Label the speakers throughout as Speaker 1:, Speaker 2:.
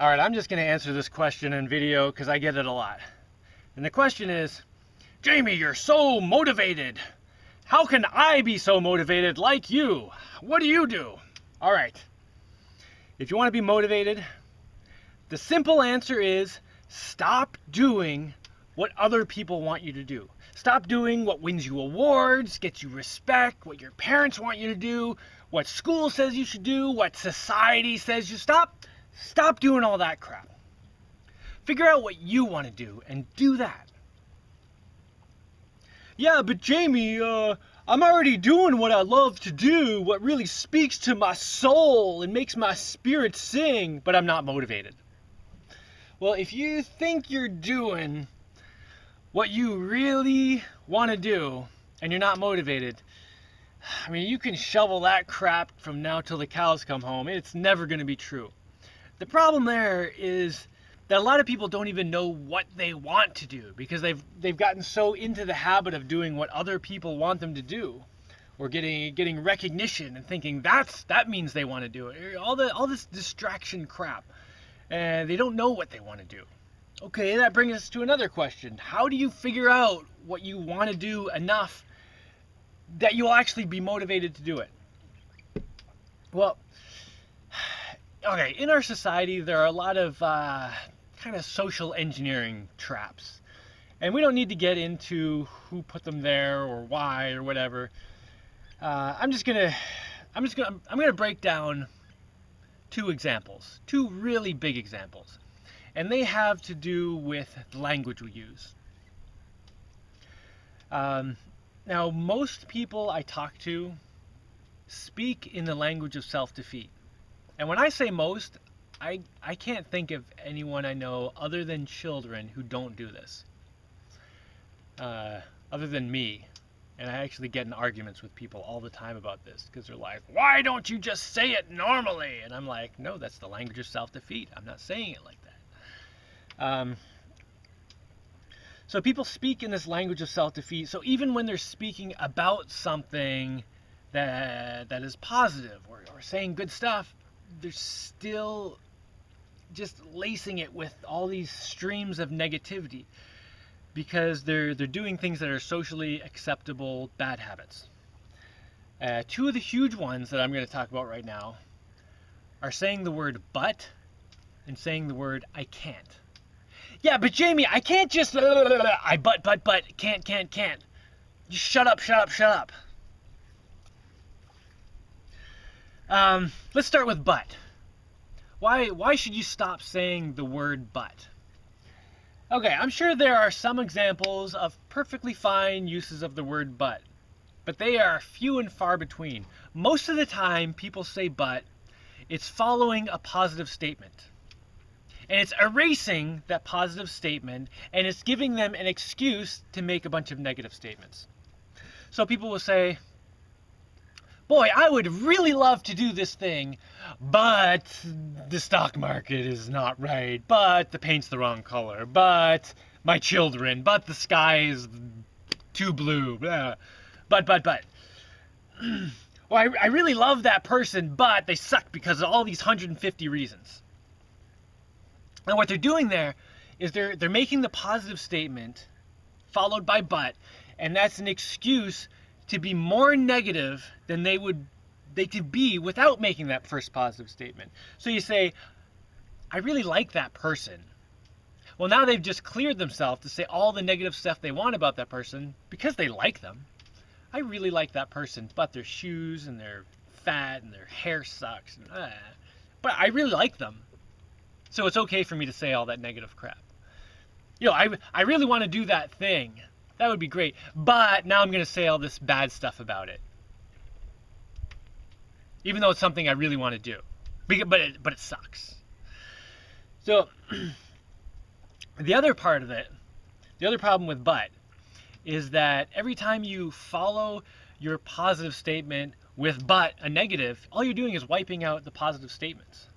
Speaker 1: All right, I'm just going to answer this question in video because I get it a lot. And the question is, Jaimie, you're so motivated. How can I be so motivated like you? What do you do? All right, if you want to be motivated, the simple answer is stop doing what other people want you to do. Stop doing what wins you awards, gets you respect, what your parents want you to do, what school says you should do, what society says you stop doing all that crap. Figure out what you want to do and do that. Yeah, but Jaimie, I'm already doing what I love to do, what really speaks to my soul and makes my spirit sing, but I'm not motivated. Well, if you think you're doing what you really want to do and you're not motivated, I mean, you can shovel that crap from now till the cows come home. It's never going to be true. The problem there is that a lot of people don't even know what they want to do because they've gotten so into the habit of doing what other people want them to do, or getting recognition and thinking that means they want to do it. All this distraction crap, and they don't know what they want to do. Okay, that brings us to another question. How do you figure out what you want to do enough that you'll actually be motivated to do it? Well, okay, in our society, there are a lot of kind of social engineering traps. And we don't need to get into who put them there or why or whatever. I'm gonna break down two examples, two really big examples. And they have to do with the language we use. Now, most people I talk to speak in the language of self-defeat. And when I say most, I can't think of anyone I know other than children who don't do this. Other than me. And I actually get in arguments with people all the time about this because they're like, why don't you just say it normally? And I'm like, no, that's the language of self-defeat. I'm not saying it like that. So people speak in this language of self-defeat. So even when they're speaking about something that is positive or saying good stuff, they're still just lacing it with all these streams of negativity because they're doing things that are socially acceptable bad habits. Two of the huge ones that I'm going to talk about right now are saying the word but and saying the word I can't. Yeah, but Jaimie, I can't just I but can't. Just shut up. Let's start with but. Why should you stop saying the word but? Okay, I'm sure there are some examples of perfectly fine uses of the word but they are few and far between. Most of the time people say but, it's following a positive statement. And it's erasing that positive statement, and it's giving them an excuse to make a bunch of negative statements. So people will say, boy, I would really love to do this thing, but the stock market is not right, but the paint's the wrong color, but my children, but the sky is too blue, blah. But. Well, I really love that person, but they suck because of all these 150 reasons. And what they're doing there is they're making the positive statement followed by but, and that's an excuse to be more negative than they could be without making that first positive statement. So you say, I really like that person. Well, now they've just cleared themselves to say all the negative stuff they want about that person because they like them. I really like that person, but their shoes and they're fat and their hair sucks. But I really like them. So it's okay for me to say all that negative crap. You know, I really want to do that thing. That would be great. But now I'm going to say all this bad stuff about it. Even though it's something I really want to do. But it sucks. So the other part of it, the other problem with but, is that every time you follow your positive statement with but a negative, all you're doing is wiping out the positive statements.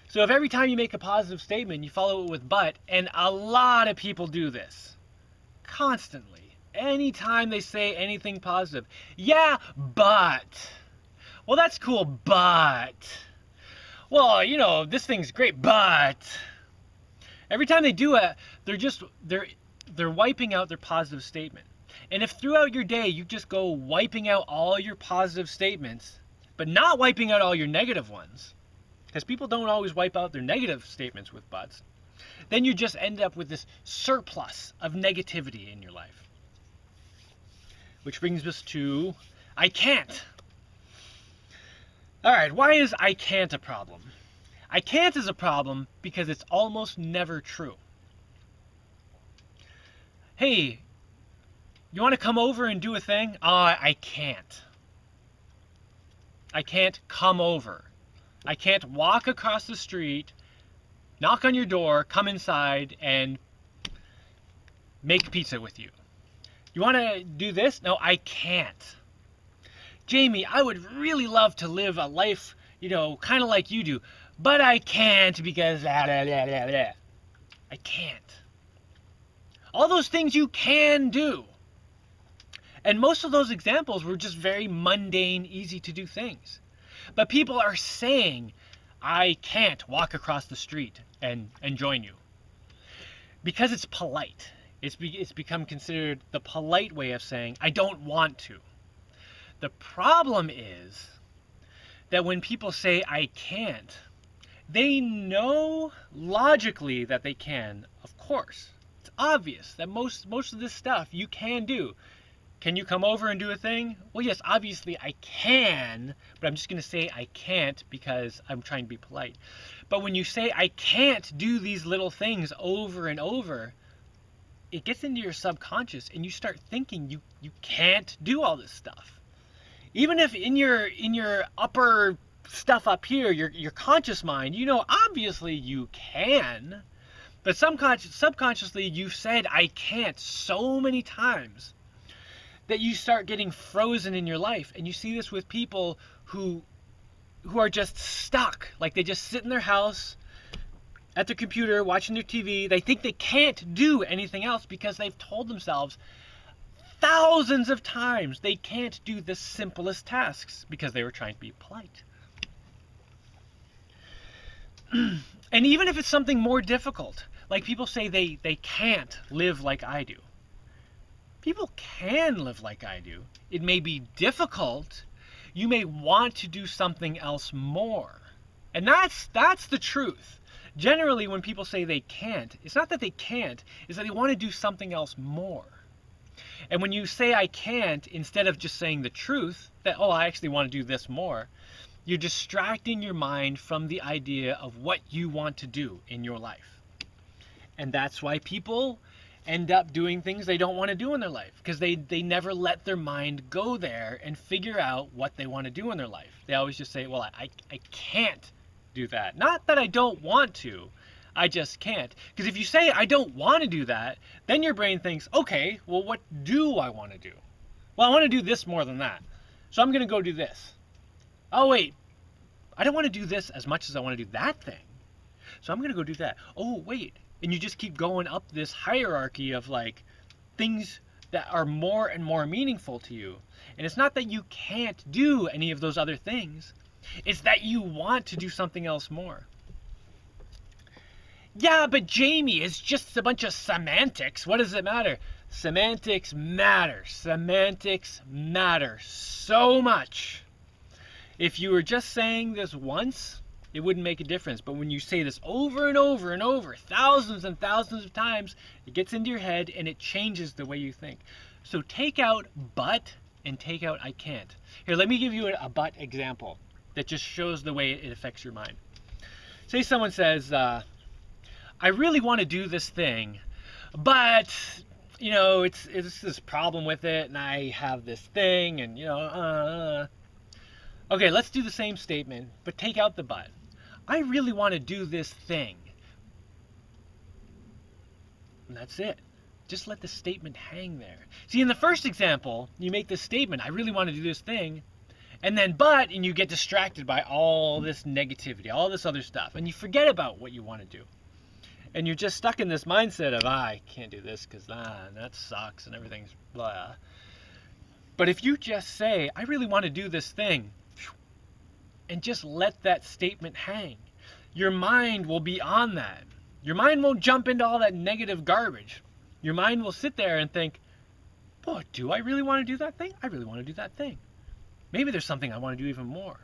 Speaker 1: So if every time you make a positive statement, you follow it with but, and a lot of people do this constantly, anytime they say anything positive. Yeah, but. Well, that's cool, but. well, this thing's great, but every time they do it, they're wiping out their positive statement. And if throughout your day you just go wiping out all your positive statements, but not wiping out all your negative ones, because people don't always wipe out their negative statements with buts, then you just end up with this surplus of negativity in your life. Which brings us to I can't. All right, why is I can't a problem? I can't is a problem because it's almost never true. Hey, you want to come over and do a thing? I can't. I can't come over. I can't walk across the street, knock on your door, come inside, and make pizza with you. You want to do this? No, I can't. Jaimie, I would really love to live a life, kind of like you do, but I can't because blah, blah, blah, blah, blah. I can't. All those things you can do. And most of those examples were just very mundane, easy to do things. But people are saying, I can't walk across the street and join you. Because it's polite. It's become considered the polite way of saying, I don't want to. The problem is that when people say, I can't, they know logically that they can, of course. It's obvious that most of this stuff you can do. Can you come over and do a thing? Well, yes, obviously I can, but I'm just going to say I can't because I'm trying to be polite. But when you say I can't do these little things over and over, it gets into your subconscious and you start thinking you can't do all this stuff. Even if in your upper stuff up here, your conscious mind, obviously you can, but subconsciously you've said I can't so many times that you start getting frozen in your life. And you see this with people who are just stuck. Like they just sit in their house at their computer watching their TV. They think they can't do anything else because they've told themselves thousands of times they can't do the simplest tasks because they were trying to be polite. And even if it's something more difficult, like people say they can't live like I do. People can live like I do. It may be difficult. You may want to do something else more. And that's the truth. Generally, when people say they can't, it's not that they can't, it's that they want to do something else more. And when you say I can't, instead of just saying the truth, that, I actually want to do this more, you're distracting your mind from the idea of what you want to do in your life. And that's why people end up doing things they don't want to do in their life, because they never let their mind go there and figure out what they want to do in their life. They always just say, well, I can't do that. Not that I don't want to, I just can't. Because if you say I don't want to do that, then your brain thinks, okay, well, what do I want to do? Well, I want to do this more than that, so I'm going to go do this. Oh, wait, I don't want to do this as much as I want to do that thing, so I'm going to go do that. Oh, wait. And you just keep going up this hierarchy of like things that are more and more meaningful to you. And it's not that you can't do any of those other things. It's that you want to do something else more. Yeah, but Jaimie, it's just a bunch of semantics. What does it matter? Semantics matter. Semantics matter so much. If you were just saying this once, it wouldn't make a difference. But when you say this over and over and over, thousands and thousands of times, it gets into your head and it changes the way you think. So take out but and take out I can't. Here, let me give you a but example that just shows the way it affects your mind. Say someone says, I really want to do this thing, but it's this problem with it, and I have this thing, and Okay, let's do the same statement, but take out the but. I really want to do this thing. And that's it. Just let the statement hang there. See, in the first example, you make this statement, I really want to do this thing, and then but, and you get distracted by all this negativity, all this other stuff, and you forget about what you want to do. And you're just stuck in this mindset of, I can't do this because that sucks and everything's blah. But if you just say, I really want to do this thing, and just let that statement hang. Your mind will be on that. Your mind won't jump into all that negative garbage. Your mind will sit there and think, boy, do I really want to do that thing? I really want to do that thing. Maybe there's something I want to do even more.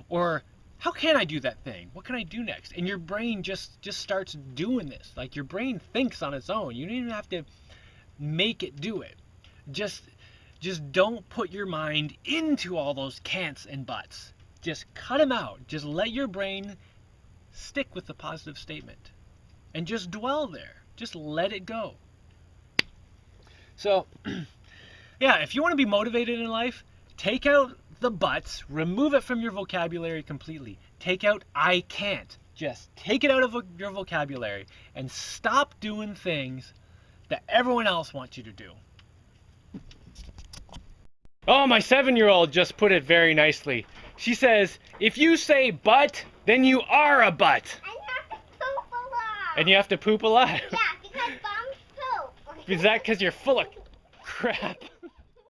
Speaker 1: Or how can I do that thing? What can I do next? And your brain just starts doing this. Like your brain thinks on its own. You don't even have to make it do it. Just don't put your mind into all those can'ts and buts. Just cut them out. Just let your brain stick with the positive statement. And just dwell there. Just let it go. So, yeah, if you want to be motivated in life, take out the buts, remove it from your vocabulary completely. Take out I can't. Just take it out of your vocabulary and stop doing things that everyone else wants you to do. Oh, my 7-year-old just put it very nicely. She says, if you say but, then you are a butt. And you have to poop a lot.
Speaker 2: Yeah, because bums poop.
Speaker 1: Is that because you're full of crap?